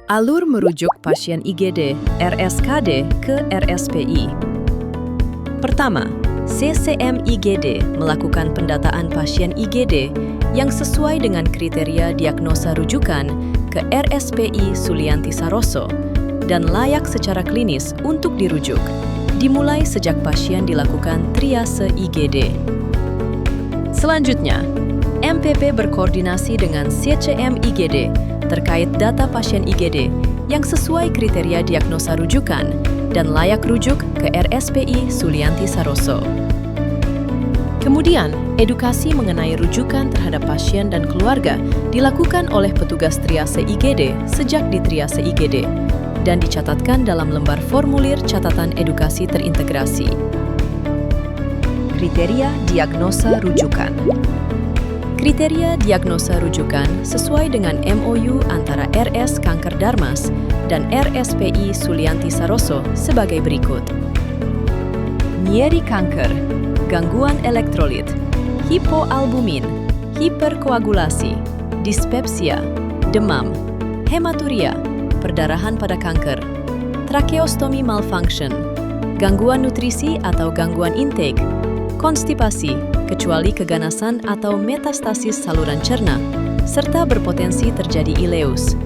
Alur merujuk pasien IGD RSKD ke RSPI. Pertama, CCM IGD melakukan pendataan pasien IGD yang sesuai dengan kriteria diagnosa rujukan ke RSPI Sulianti Saroso dan layak secara klinis untuk dirujuk, dimulai sejak pasien dilakukan triase IGD. Selanjutnya, MPP berkoordinasi dengan CCM IGD terkait data pasien IGD yang sesuai kriteria diagnosa rujukan dan layak rujuk ke RSPI Sulianti Saroso. Kemudian, edukasi mengenai rujukan terhadap pasien dan keluarga dilakukan oleh petugas triase IGD sejak di triase IGD dan dicatatkan dalam lembar formulir catatan edukasi terintegrasi. Kriteria diagnosa rujukan. Kriteria diagnosa rujukan sesuai dengan MOU antara RS Kanker Darmas dan RSPI Sulianti Saroso sebagai berikut. Nyeri kanker, gangguan elektrolit, hipoalbumin, hiperkoagulasi, dispepsia, demam, hematuria, perdarahan pada kanker, tracheostomy malfunction, gangguan nutrisi atau gangguan intake, konstipasi, kecuali keganasan atau metastasis saluran cerna, serta berpotensi terjadi ileus,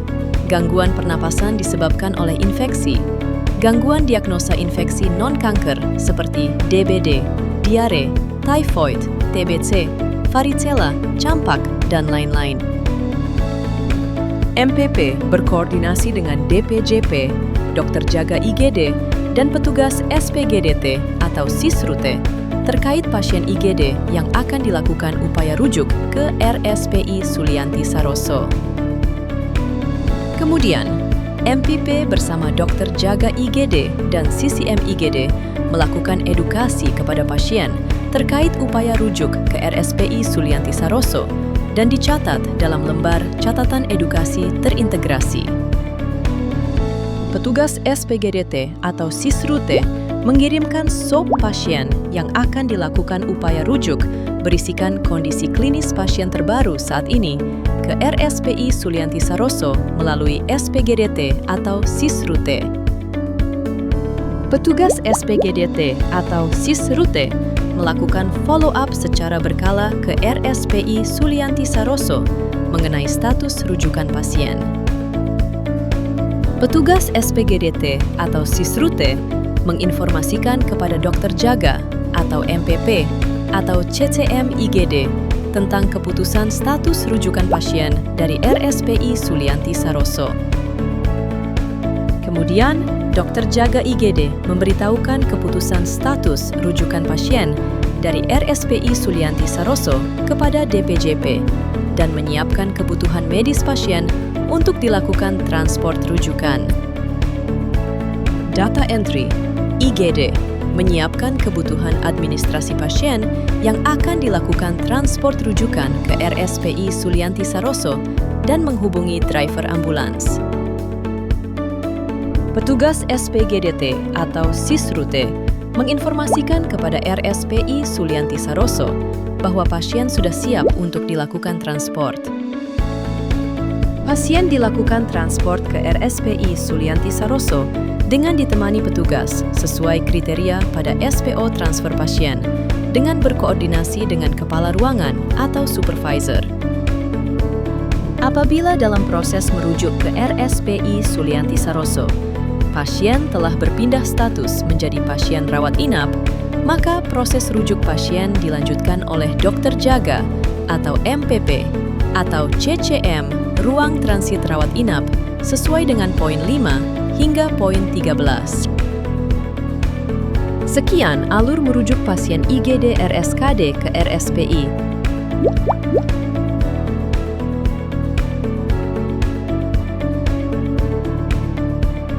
gangguan pernapasan disebabkan oleh infeksi, gangguan diagnosa infeksi non-kanker seperti DBD, diare, typhoid, TBC, varicella, campak, dan lain-lain. MPP berkoordinasi dengan DPJP, dokter jaga IGD, dan petugas SPGDT atau Sisrute terkait pasien IGD yang akan dilakukan upaya rujuk ke RSPI Sulianti Saroso. Kemudian, MPP bersama dokter jaga IGD dan CCM IGD melakukan edukasi kepada pasien terkait upaya rujuk ke RSPI Sulianti Saroso dan dicatat dalam lembar catatan edukasi terintegrasi. Petugas SPGDT atau Sisrute mengirimkan SOP pasien yang akan dilakukan upaya rujuk berisikan kondisi klinis pasien terbaru saat ini ke RSPI Sulianti Saroso melalui SPGDT atau Sisrute. Petugas SPGDT atau Sisrute melakukan follow-up secara berkala ke RSPI Sulianti Saroso mengenai status rujukan pasien. Petugas SPGDT atau Sisrute menginformasikan kepada dokter jaga atau MPP atau CCM IGD tentang keputusan status rujukan pasien dari RSPI Sulianti Saroso. Kemudian, dokter jaga IGD memberitahukan keputusan status rujukan pasien dari RSPI Sulianti Saroso kepada DPJP dan menyiapkan kebutuhan medis pasien untuk dilakukan transport rujukan. Data entry IGD menyiapkan kebutuhan administrasi pasien yang akan dilakukan transport rujukan ke RSPI Sulianti Saroso dan menghubungi driver ambulans. Petugas SPGDT atau Sisrute menginformasikan kepada RSPI Sulianti Saroso bahwa pasien sudah siap untuk dilakukan transport. Pasien dilakukan transport ke RSPI Sulianti Saroso dengan ditemani petugas sesuai kriteria pada SPO transfer pasien dengan berkoordinasi dengan kepala ruangan atau supervisor. Apabila dalam proses merujuk ke RSPI Sulianti Saroso, pasien telah berpindah status menjadi pasien rawat inap, maka proses rujuk pasien dilanjutkan oleh dokter jaga atau MPP atau CCM ruang transit rawat inap sesuai dengan poin 5 hingga poin 13. Sekian alur merujuk pasien IGD RSKD ke RSPI.